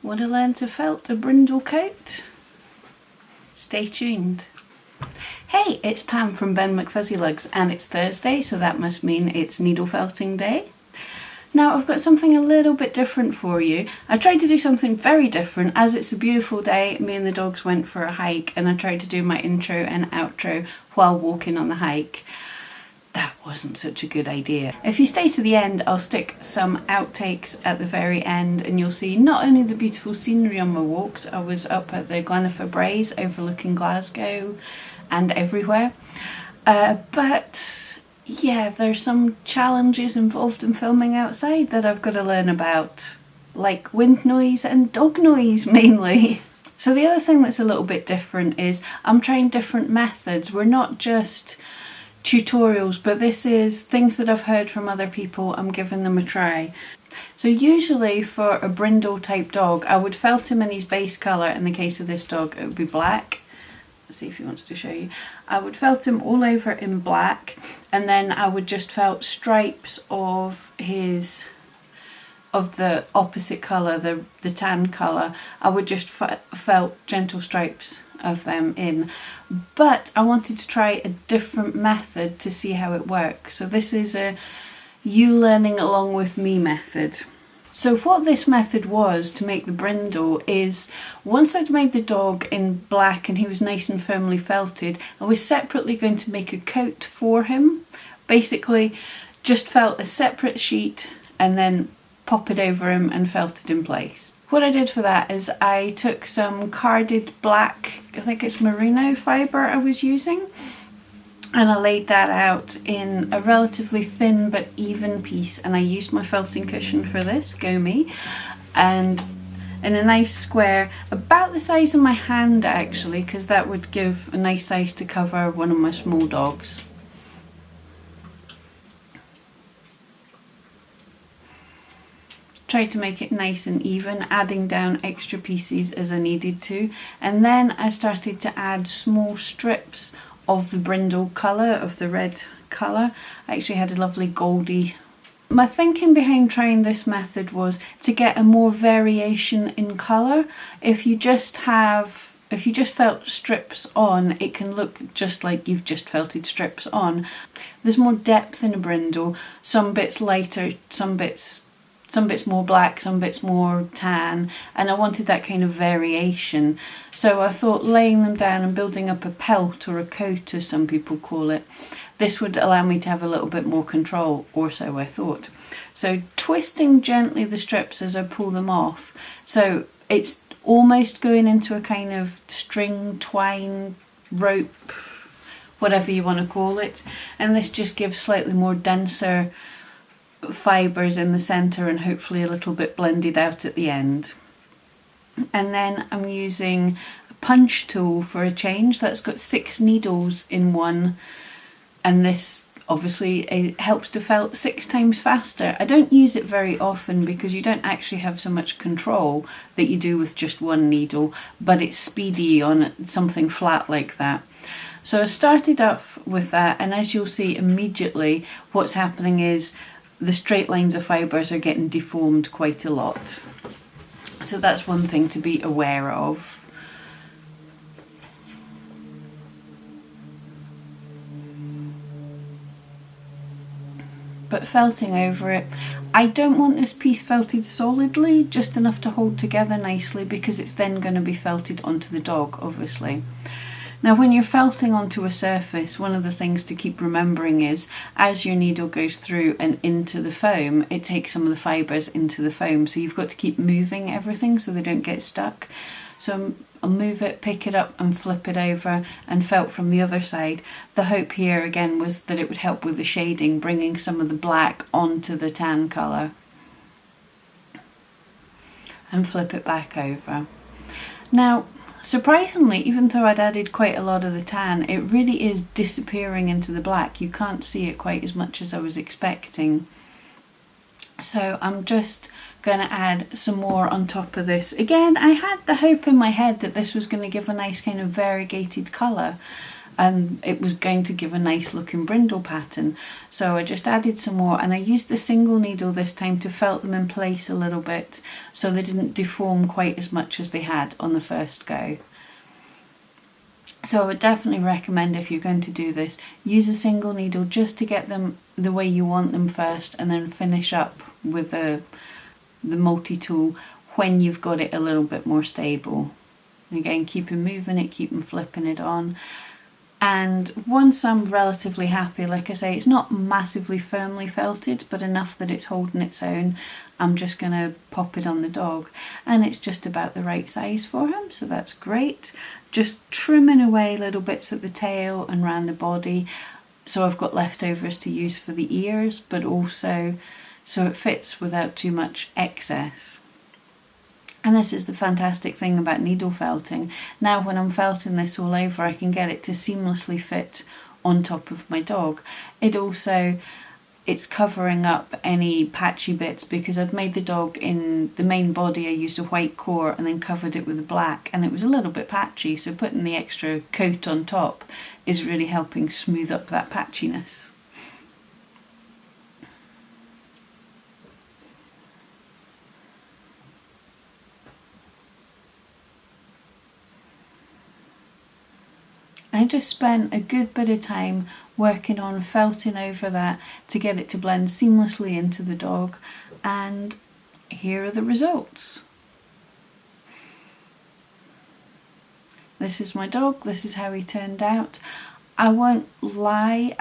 Want to learn to felt a brindle coat? Stay tuned. Hey, it's Pam from Ben McFuzzyLugs, and it's Thursday, so that must mean it's needle felting day. Now I've got something a little bit different for you. I tried to do something very different. As it's a beautiful day, me and the dogs went for a hike, and I tried to do my intro and outro while walking on the hike. That wasn't such a good idea. If you stay to the end, I'll stick some outtakes at the very end, and you'll see not only the beautiful scenery on my walks. I was up at the Gleniffer Braes overlooking Glasgow and everywhere, but yeah, there's some challenges involved in filming outside that I've got to learn about, like wind noise and dog noise mainly. So the other thing that's a little bit different is I'm trying different methods. We're not just tutorials, but this is things that I've heard from other people. I'm giving them a try. So usually for a brindle type dog, I would felt him in his base colour. In the case of this dog, it would be black. Let's see if he wants to show you. I would felt him all over in black, and then I would just felt stripes of the opposite colour, the tan colour. I would just felt gentle stripes of them in, but I wanted to try a different method to see how it works. So this is a you learning along with me method. So what this method was to make the brindle is, once I'd made the dog in black and he was nice and firmly felted, I was separately going to make a coat for him. Basically just felt a separate sheet and then pop it over him and felt it in place. What I did for that is I took some carded black, I think it's merino fibre I was using, and I laid that out in a relatively thin but even piece, and I used my felting cushion for this, go me, and in a nice square, about the size of my hand actually, because that would give a nice size to cover one of my small dogs. Tried to make it nice and even, adding down extra pieces as I needed to, and then I started to add small strips of the brindle colour, of the red colour. I actually had a lovely goldy. My thinking behind trying this method was to get a more variation in colour. If you just felt strips on, it can look just like you've just felted strips on. There's more depth in a brindle, some bits lighter, some bits more black, some bits more tan, and I wanted that kind of variation. So I thought laying them down and building up a pelt, or a coat as some people call it, this would allow me to have a little bit more control, or so I thought. So twisting gently the strips as I pull them off, so it's almost going into a kind of string, twine, rope, whatever you want to call it, and this just gives slightly more denser fibres in the centre and hopefully a little bit blended out at the end. And then I'm using a punch tool for a change. That's got 6 needles in one, and this obviously it helps to felt 6 times faster. I don't use it very often because you don't actually have so much control that you do with just one needle, but it's speedy on something flat like that. So I started off with that, and as you'll see immediately, what's happening is the straight lines of fibres are getting deformed quite a lot. So that's one thing to be aware of. But felting over it, I don't want this piece felted solidly, just enough to hold together nicely, because it's then going to be felted onto the dog, obviously. Now when you're felting onto a surface, one of the things to keep remembering is, as your needle goes through and into the foam, it takes some of the fibres into the foam, so you've got to keep moving everything so they don't get stuck. So I'll move it, pick it up and flip it over and felt from the other side. The hope here again was that it would help with the shading, bringing some of the black onto the tan colour. And flip it back over. Now, surprisingly, even though I'd added quite a lot of the tan, it really is disappearing into the black. You can't see it quite as much as I was expecting. So I'm just going to add some more on top of this. Again, I had the hope in my head that this was going to give a nice kind of variegated colour, and it was going to give a nice looking brindle pattern. So I just added some more, and I used the single needle this time to felt them in place a little bit so they didn't deform quite as much as they had on the first go. So I would definitely recommend, if you're going to do this, use a single needle just to get them the way you want them first, and then finish up with the multi-tool when you've got it a little bit more stable. And again, keep moving it, keep flipping it on. And once I'm relatively happy, like I say, it's not massively firmly felted, but enough that it's holding its own, I'm just going to pop it on the dog. And it's just about the right size for him, so that's great. Just trimming away little bits at the tail and around the body, so I've got leftovers to use for the ears, but also so it fits without too much excess. And this is the fantastic thing about needle felting. Now when I'm felting this all over, I can get it to seamlessly fit on top of my dog. It's covering up any patchy bits, because I'd made the dog in the main body, I used a white core and then covered it with a black, and it was a little bit patchy, so putting the extra coat on top is really helping smooth up that patchiness. I just spent a good bit of time working on felting over that to get it to blend seamlessly into the dog, and here are the results. This is my dog, this is how he turned out. I won't lie,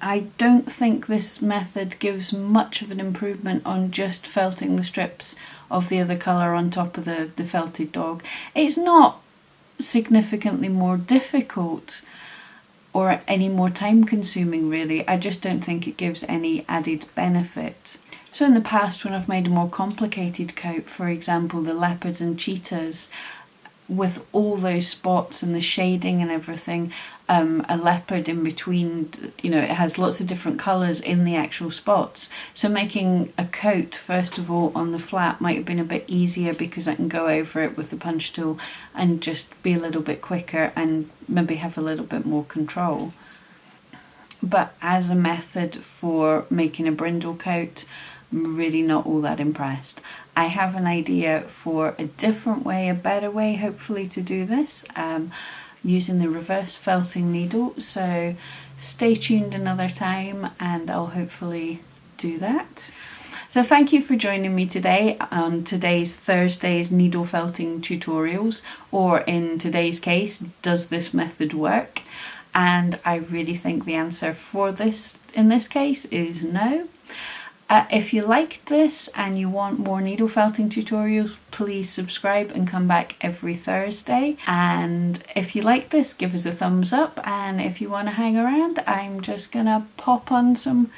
I don't think this method gives much of an improvement on just felting the strips of the other colour on top of the felted dog. It's not significantly more difficult or any more time consuming really, I just don't think it gives any added benefit. So in the past, when I've made a more complicated coat, for example the leopards and cheetahs, with all those spots and the shading and everything, a leopard in between, it has lots of different colours in the actual spots. So making a coat, first of all, on the flat might have been a bit easier, because I can go over it with the punch tool and just be a little bit quicker and maybe have a little bit more control. But as a method for making a brindle coat, I'm really not all that impressed. I have an idea for a different way, a better way hopefully to do this, using the reverse felting needle, so stay tuned another time and I'll hopefully do that. So thank you for joining me today on today's Thursday's needle felting tutorials, or in today's case, does this method work? And I really think the answer for this, in this case, is no. If you liked this and you want more needle felting tutorials, please subscribe and come back every Thursday. And if you like this, give us a thumbs up. And if you want to hang around, I'm just gonna pop on some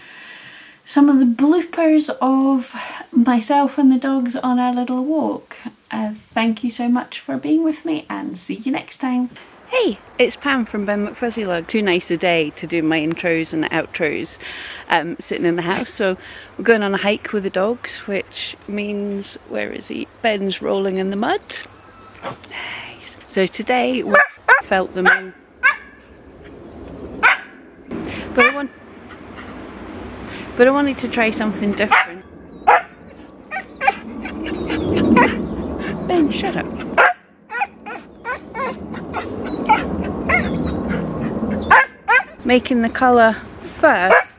of the bloopers of myself and the dogs on our little walk. Thank you so much for being with me, and see you next time. Hey, it's Pam from Ben McFuzzylug. Too nice a day to do my intros and outros sitting in the house. So we're going on a hike with the dogs, which means, where is he? Ben's rolling in the mud. Nice. So today we felt them in. But I wanted to try something different. Ben, shut up. Making the colour first